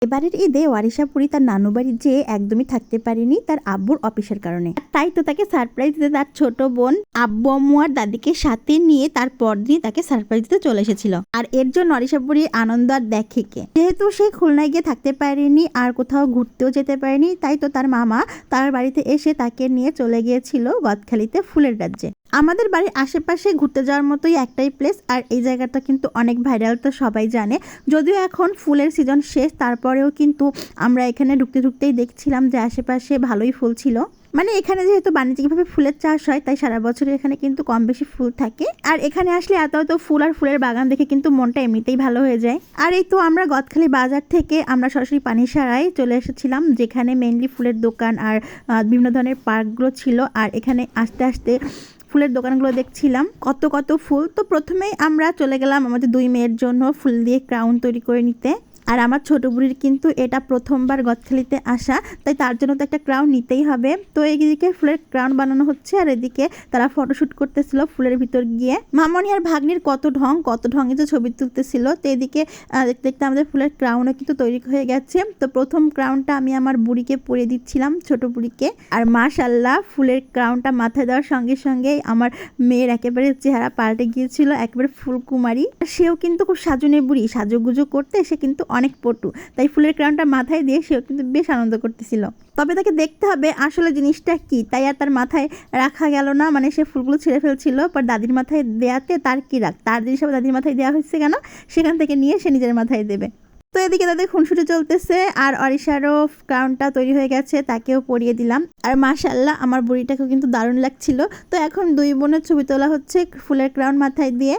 এবারের ঈদে ওয়ারিশাপুরী তার নানু বাড়ি যেয়ে একদমই থাকতে পারেনি তার আব্বুর অফিসের কারণে। তাই তো তাকে সারপ্রাইজ দিতে তার ছোট বোন আব্বু আম্মু আর দাদিকে সাথে নিয়ে তার পরদিনই তাকে সারপ্রাইজ দিতে চলে এসেছিল। আর এর জন্য ওয়ারিশাপুরীর আনন্দ আর দেখে কে, যেহেতু সে খুলনায় গিয়ে থাকতে পারেনি আর কোথাও ঘুরতেও যেতে পারেনি, তাই তো তার মামা তার বাড়িতে এসে তাকে নিয়ে চলে গিয়েছিল গদখালিতে ফুলের রাজ্যে। আমাদের বাড়ির আশেপাশে ঘুরতে যাওয়ার মতোই একটাই প্লেস, আর এই জায়গাটা কিন্তু অনেক ভাইরাল, তো সবাই জানে। যদিও এখন ফুলের সিজন শেষ, তারপরেও কিন্তু আমরা এখানে ঢুকতে ঢুকতেই দেখছিলাম যে আশেপাশে ভালোই ফুল ছিল। মানে এখানে যেহেতু বাণিজ্যিকভাবে ফুলের চাষ হয়, তাই সারা বছর এখানে কিন্তু কম বেশি ফুল থাকে। আর এখানে আসলে এত এত ফুল আর ফুলের বাগান দেখে কিন্তু মনটা এমনিতেই ভালো হয়ে যায়। আর এই তো আমরা গদখালি বাজার থেকে আমরা সরাসরি পানিসারায় চলে এসেছিলাম, যেখানে মেইনলি ফুলের দোকান আর বিভিন্ন ধরনের পার্কগুলো ছিল। আর এখানে আস্তে আস্তে ফুলের দোকানগুলো দেখছিলাম, কত কত ফুল। তো প্রথমেই আমরা চলে গেলাম আমাদের দুই মেয়ের জন্য ফুল দিয়ে ক্রাউন তৈরি করে নিতে। আর আমার ছোট বুড়ির কিন্তু এটা প্রথমবার গদখালিতে আসা, তাই তার জন্য তো একটা ক্রাউন নিতেই হবে। তো এইদিকে ফুলের ক্রাউন বানানো হচ্ছে, আর এদিকে তারা ফটোশ্যুট করতেছিল ফুলের ভিতর গিয়ে। মামনি আর ভাগ্নির কত ঢঙে যে ছবি তুলতেছিল। তো এদিকে দেখতে দেখতে আমাদের ফুলের ক্রাউনও কিন্তু তৈরি হয়ে গেছে। তো প্রথম ক্রাউনটা আমি আমার বুড়িকে পরিয়ে দিচ্ছিলাম, ছোট বুড়িকে। আর মাশাআল্লাহ, ফুলের ক্রাউনটা মাথায় দেওয়ার সঙ্গে সঙ্গেই আমার মেয়ের একেবারে চেহারা পাল্টে গিয়েছিল, একেবারে ফুলকুমারী। সেও কিন্তু খুব সাজুনে বুড়ি, সাজুগুজু করতে সে কিন্তু অনেক পটু, তাই ফুলের ক্রাউনটা মাথায় দিয়ে সেও কিন্তু বেশ আনন্দ করতেছিল। তবে তাকে দেখতে হবে আসলে জিনিসটা কি, তাই আর তার মাথায় রাখা গেল না। মানে সে ফুলগুলো ছিঁড়ে ফেলছিল, পর দাদির মাথায় দেয়াতে তার কি রাখ, তার জিনিস আবার দাদির মাথায় দেওয়া হয়েছে কেন, সেখান থেকে নিয়ে সে নিজের মাথায় দেবে। তো এদিকে তাদের খুনসুটি চলতেছে, আর অরিশারও ক্রাউনটা তৈরি হয়ে গেছে, তাকেও পরিয়ে দিলাম। আর মাশাআল্লাহ, আমার বুড়িটাকেও কিন্তু দারুণ লাগছিল। তো এখন দুই বোনের ছবি তোলা হচ্ছে ফুলের ক্রাউন মাথায় দিয়ে।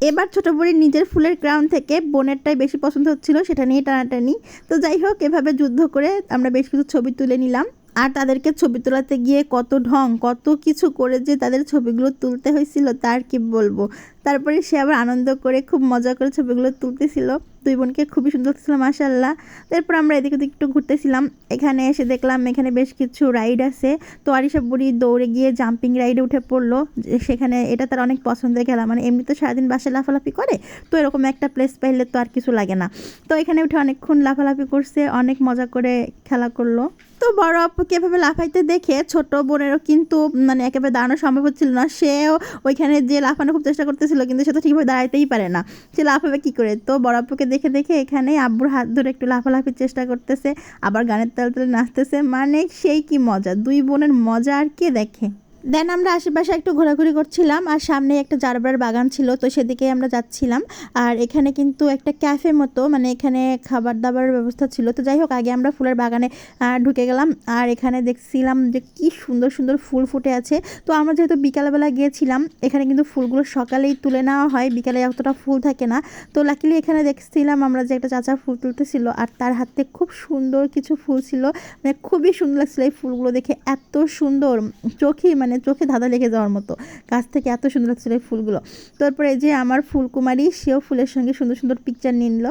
এবার ছোট বুড়ির নিজের ফুলের ক্রাউন থেকে বোনেরটাই বেশি পছন্দ হচ্ছিল, সেটা নিয়ে টানাটানি। তো যাই হোক, এভাবে যুদ্ধ করে আমরা বেশ কিছু ছবি তুলে নিলাম। আর তাদেরকে ছবি তোলাতে গিয়ে কত কিছু করে যে তাদের ছবিগুলো তুলতে হয়েছিল তার কি বলবো। তারপরে সে আবার আনন্দ করে খুব মজা করে ছবিগুলো তুলতেছিল। দুই বোনকে খুবই সুন্দর লাগছিল মাশাআল্লাহ। তারপর আমরা এদিক ওদিক একটু ঘুরতেছিলাম, এখানে এসে দেখলাম এখানে বেশ কিছু রাইড আছে। তো আরিশা বুড়ি দৌড়ে গিয়ে জাম্পিং রাইডে উঠে পড়লো, সেখানে এটা তার অনেক পছন্দের খেলা। মানে এমনি তো সারাদিন বাসায় লাফালাফি করে, তো এরকম একটা প্লেস পাইলে তো আর কিছু লাগে না। তো এখানে উঠে অনেকক্ষণ লাফালাফি করছে, অনেক মজা করে খেলা করলো। তো বড় আপুকে এভাবে লাফাইতে দেখে ছোট বোনেরও কিন্তু মানে একেবারে দাঁড়ানো সম্ভব হচ্ছিল না। সেও ওইখানে যে লাফানো খুব চেষ্টা করতেছিল, কিন্তু সে তো ঠিকভাবে দাঁড়াইতেই পারে না, সে লাফাবে কী করে। তো বড় আপুকে দেখে দেখে এখানে আব্বুর হাত ধরে একটু লাফালাফির চেষ্টা করতেছে, আবার গানের তালে তালে নাচতেছে। মানে সেই কি মজা, দুই বোনের মজা আর কে দেখে। দেন আমরা আশেপাশে একটু ঘোরাঘুরি করছিলাম, আর সামনে একটা জারবার বাগান ছিল, তো সেদিকে আমরা যাচ্ছিলাম। আর এখানে কিন্তু একটা ক্যাফে মতো, মানে এখানে খাবার দাবারের ব্যবস্থা ছিল। তো যাই হোক, আগে আমরা ফুলের বাগানে ঢুকে গেলাম। আর এখানে দেখছিলাম যে কি সুন্দর সুন্দর ফুল ফুটে আছে। তো আমরা যেহেতু বিকালবেলা গিয়েছিলাম, এখানে কিন্তু ফুলগুলো সকালেই তুলে নেওয়া হয়, বিকালে অতটা ফুল থাকে না। তো লাকিলি এখানে দেখছিলাম আমরা যে একটা চাচা ফুল তুলতেছিল, আর তার হাতে খুব সুন্দর কিছু ফুল ছিল। মানে খুবই সুন্দর লাগছিল এই ফুলগুলো দেখে, এত সুন্দর, চোখে ধাঁধা লেগে যাওয়ার মতো, কাছ থেকে এত সুন্দর লাগছিল এই ফুলগুলো। তারপরে এই যে আমার ফুলকুমারী, সেও ফুলের সঙ্গে সুন্দর সুন্দর পিকচার নিল।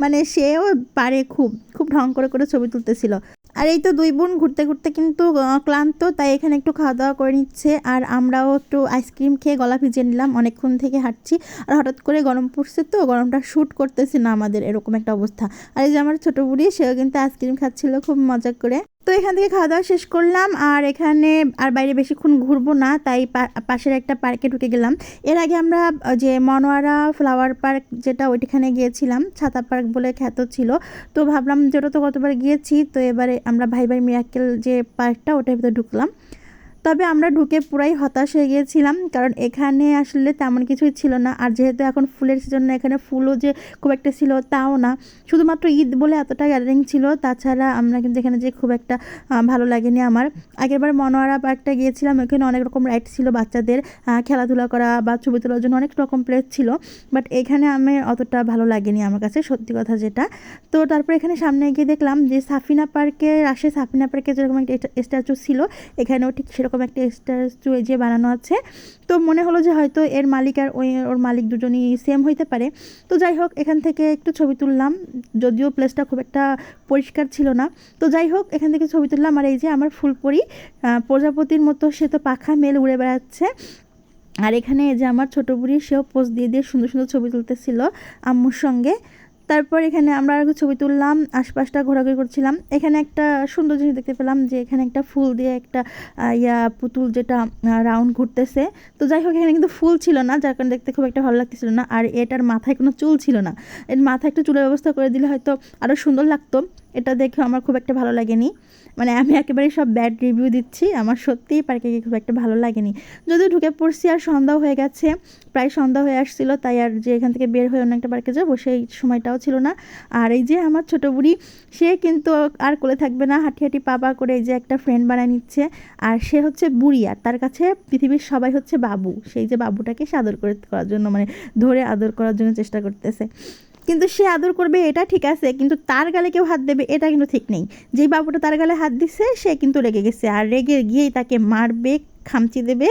মানে সেও পারে খুব খুব ঢং করে করে ছবি তুলতেছিল। আর এই তো দুই বোন ঘুরতে ঘুরতে কিন্তু ক্লান্ত, তাই এখানে একটু খাওয়া দাওয়া করে নিচ্ছে। আর আমরাও একটু আইসক্রিম খেয়ে গলা ভিজিয়ে নিলাম, অনেকক্ষণ থেকে হাঁটছি। আর হঠাৎ করে গরম পড়ছে, তো গরমটা শ্যুট করতেছে না আমাদের, এরকম একটা অবস্থা। আর এই যে আমার ছোটো বুড়ি, সেও কিন্তু আইসক্রিম খাচ্ছিল খুব মজা করে। তো এখান থেকে খাওয়া দাওয়া শেষ করলাম, আর এখানে আর বাইরে বেশিক্ষণ ঘুরবো না, তাই পাশের একটা পার্কে ঢুকে গেলাম। এর আগে আমরা যে মনোয়ারা ফ্লাওয়ার পার্ক যেটা, ওইখানে গিয়েছিলাম, ছাতা পার্ক বলে খ্যাত ছিল। তো ভাবলাম যে ওটা তো কতবার গিয়েছি, তো এবারে আমরা ভাই ভাই মিরাক্কেল যে পার্কটা, ওটার ভিতরে ঢুকলাম। তবে আমরা ঢুকে পুরাই হতাশ হয়ে গিয়েছিলাম, কারণ এখানে আসলে তেমন কিছুই ছিল না। আর যেহেতু এখন ফুলের সিজন, এখানে ফুলও যে খুব একটা ছিল তাও না, শুধুমাত্র ঈদ বলে এতটা গ্যাদারিং ছিল। তাছাড়া আমরা কিন্তু এখানে যে খুব একটা ভালো লাগেনি আমার। আগেরবার মনোয়ারা পার্কটা গিয়েছিলাম, ওখানে অনেক রকম রাইড ছিল বাচ্চাদের খেলাধুলা করা বা ছবি তোলার জন্য অনেক রকম প্লেস ছিল। বাট এখানে আমি অতটা ভালো লাগেনি আমার কাছে, সত্যি কথা যেটা। তো তারপর এখানে সামনে গিয়ে দেখলাম যে সাফিনা পার্কে যেরকম একটা স্ট্যাচু ছিল, এখানেও ঠিক সেরকম একটা স্ট্যাচু যে বানানো আছে। তো মনে হলো যে হয়তো এর মালিক আর ওর মালিক দুজনই সেম হইতে পারে। তো যাই হোক, এখান থেকে একটু ছবি তুললাম, যদিও প্লেসটা খুব একটা পরিষ্কার ছিল না। তো যাই হোক, এখান থেকে ছবি তুললাম। আর এই যে আমার ফুলপরি, প্রজাপতির মতো সে তো পাখা মেলে উড়ে বেড়াচ্ছে। আর এখানে এই যে আমার ছোটো বুড়ি, সেও পোজ দিয়ে দিয়ে সুন্দর সুন্দর ছবি তুলতেছিল আম্মুর সঙ্গে। তারপর এখানে আমরা আর ছবি তুললাম, আশপাশটা ঘোরাঘুরি করছিলাম। এখানে একটা সুন্দর জিনিস দেখতে পেলাম যে এখানে একটা ফুল দিয়ে একটা পুতুল যেটা রাউন্ড ঘুরতেছে। তো যাই হোক এখানে কিন্তু ফুল ছিল না, যার কারণে দেখতে খুব একটা ভালো লাগতেছিল না। আর এটার মাথায় কোনো চুল ছিল না, এর মাথায় একটু চুলের ব্যবস্থা করে দিলে হয়তো আরও সুন্দর লাগতো। এটা দেখে আমার খুব একটা ভালো লাগেনি, মানে আমি একেবারে সব ব্যাড রিভিউ দিচ্ছি, আমার সত্যিই পার্কে খুব একটা ভালো লাগেনি। যদিও ঢুকে পড়ছি আর সন্ধ্যাও হয়ে গেছে, প্রায় সন্ধ্যা হয়ে আসছিল, তাই আর যে এখান থেকে বের হয়ে অন্য একটা পার্কে যাবো সেই সময়টাও ছিল না। আর এই যে আমার ছোট বুড়ি, সে কিন্তু আর কোলে থাকবে না, হাঁটি হাঁটি পা করে এই যে একটা ফ্রেন্ড বানায় নিচ্ছে। আর সে হচ্ছে বুড়ি, আর তার কাছে পৃথিবীর সবাই হচ্ছে বাবু। সেই যে বাবুটাকে সে আদর করার জন্য, মানে ধরে আদর করার জন্য চেষ্টা করতেছে। কিন্তু সে আদর করবে এটা ঠিক আছে, কিন্তু তার গালে কেউ হাত দেবে এটা কিন্তু ঠিক নেই। যেই বাবুটা তার গালে হাত দিচ্ছে সে কিন্তু রেগে গেছে, আর রেগে গিয়েই তাকে মারবে, খামচি দেবে,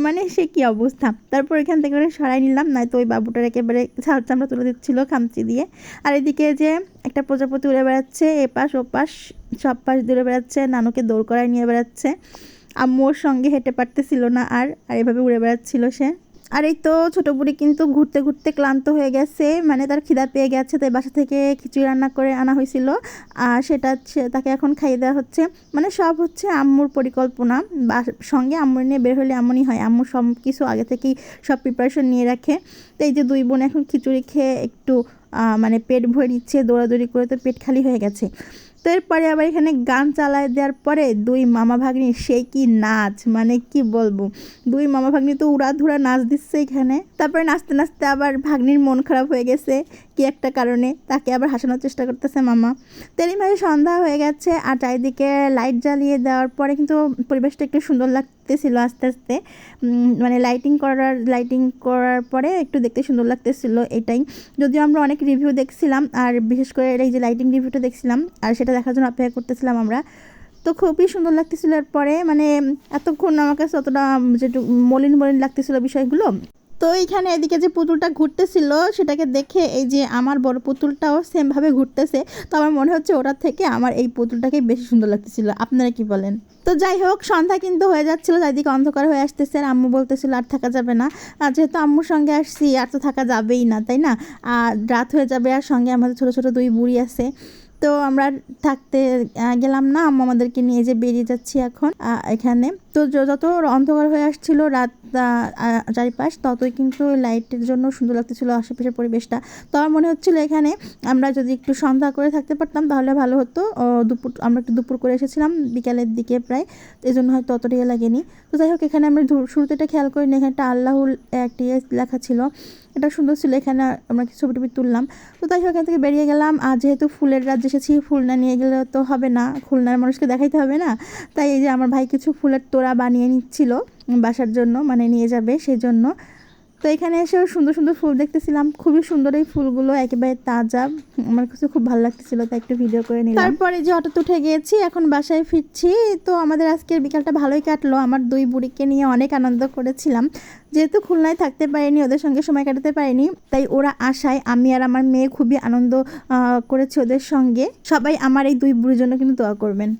মানে সে কি অবস্থা। তারপর এখান থেকে সরাই নিলাম, নয়তো ওই বাবুটার একেবারে ছাল চামড়া তুলে দিচ্ছিলো খামচি দিয়ে। আর এদিকে যে একটা প্রজাপতি উড়ে বেড়াচ্ছে, এপাশ ওপাশ সব পাশ দূরে বেড়াচ্ছে, নানুকে দৌড় করায় নিয়ে বেড়াচ্ছে। আম্মুর সঙ্গে হেঁটে পারতেছিল না আর এভাবে উড়ে বেড়াচ্ছিল সে। আর এই তো ছোটো বুড়ি কিন্তু ঘুরতে ঘুরতে ক্লান্ত হয়ে গেছে, মানে তার খিদা পেয়ে গেছে, তাই বাসা থেকে খিচুড়ি রান্না করে আনা হয়েছিল, আর সেটা তাকে এখন খাইয়ে দেওয়া হচ্ছে। মানে সব হচ্ছে আম্মুর পরিকল্পনা, বা সঙ্গে আম্মুর নিয়ে বের হলে এমনই হয়, আম্মু সব কিছু আগে থেকেই সব প্রিপারেশন নিয়ে রাখে। তো এই যে দুই বোন এখন খিচুড়ি খেয়ে একটু মানে পেট ভরে নিচ্ছে, দৌড়াদৌড়ি করে তো পেট খালি হয়ে গেছে। তো এরপরে আবার এখানে গান চালায় দেওয়ার পরে দুই মামা ভাগ্নি সেই কি নাচ, মানে কি বলবো, দুই মামা ভাগ্নি তো উড়াধুরা নাচ দিচ্ছে এখানে। তারপরে নাচতে নাচতে আবার ভাগ্নির মন খারাপ হয়ে গেছে কি একটা কারণে, তাকে আবার হাসানোর চেষ্টা করতেছে মামা। তেমনিভাবে সন্ধ্যা হয়ে গেছে, আর চারিদিকে লাইট জ্বালিয়ে দেওয়ার পরে কিন্তু পরিবেশটা একটু সুন্দর লাগতেছিল আস্তে আস্তে, মানে লাইটিং করার পরে একটু দেখতে সুন্দর লাগতেছিল এটাই। যদিও আমরা অনেক রিভিউ দেখছিলাম, আর বিশেষ করে এই যে লাইটিং রিভিউটা দেখছিলাম, আর সেটা দেখার জন্য অপেক্ষা করতেছিলাম আমরা। তো খুবই সুন্দর লাগতেছিল। এরপরে মানে এতক্ষণ আমার কাছে অতটা যেটু মলিন লাগতেছিল বিষয়গুলো। তো এইখানে এদিকে যে পুতুলটা ঘুরতেছিল সেটাকে দেখে এই যে আমার বড় পুতুলটাও সেমভাবে ঘুরতেছে। তো আমার মনে হচ্ছে ওটার থেকে আমার এই পুতুলটাকে বেশি সুন্দর লাগতেছিল। আপনারা কি বলেন? তো যাই হোক, সন্ধ্যা কিন্তু হয়ে যাচ্ছিলো, চারিদিকে অন্ধকার হয়ে আসতেছে, আর আম্মু বলতেছিল আর থাকা যাবে না, আর যেহেতু আম্মুর সঙ্গে আসছি আর তো থাকা যাবেই না, তাই না? আর রাত হয়ে যাবে, আর সঙ্গে আমাদের ছোটো ছোটো দুই বুড়ি আছে। তো আমরা থাকতে গেলাম না, আম্মু আমাদেরকে নিয়ে যে বেরিয়ে যাচ্ছি এখন এখানে। তো যত অন্ধকার হয়ে আসছিল রাত চারিপাশ, ততই কিন্তু লাইটের জন্য সুন্দর লাগতেছিল আশেপাশের পরিবেশটা। তো আমার মনে হচ্ছিলো এখানে আমরা যদি একটু সন্ধ্যা করে থাকতে পারতাম তাহলে ভালো হতো। আমরা একটু দুপুর করে এসেছিলাম বিকালের দিকে প্রায়, এই জন্য হয়তো অতটা লাগেনি। তো যাই হোক, এখানে আমরা শুরুতে এটা খেয়াল করিনি, এখানে একটা আল্লাহুল একটি লেখা ছিল, এটা সুন্দর ছিল। এখানে আমরা কিছু ছবি টবি তুললাম। তো তাই হোক, এখান থেকে বেরিয়ে গেলাম। আর যেহেতু ফুলের রাজ্য এসেছি, ফুল না নিয়ে গেলে তো হবে না, খুলনার মানুষকে দেখাইতে হবে না। তাই এই যে আমার ভাই কিছু ফুলের তোড়া বানিয়ে নিচ্ছিল বাসার জন্য, মানে নিয়ে যাবে সেই জন্য। তো এখানে এসেও সুন্দর সুন্দর ফুল দেখতেছিলাম, খুবই সুন্দর এই ফুলগুলো, একেবারে তাজা, আমার কাছে খুব ভালো লাগতেছিল, তাই একটু ভিডিও করে নিলাম। তারপরে যে অটোতে উঠে গিয়েছি, এখন বাসায় ফিরছি। তো আমাদের আজকের বিকালটা ভালোই কাটলো, আমার দুই বুড়িকে নিয়ে অনেক আনন্দ করেছিলাম। যেহেতু খুলনায় থাকতে পারিনি, ওদের সঙ্গে সময় কাটাতে পারিনি, তাই ওরা আসায় আমি আর আমার মেয়ে খুবই আনন্দ করেছি ওদের সঙ্গে। সবাই আমার এই দুই বুড়ির জন্য কিন্তু দোয়া করবেন।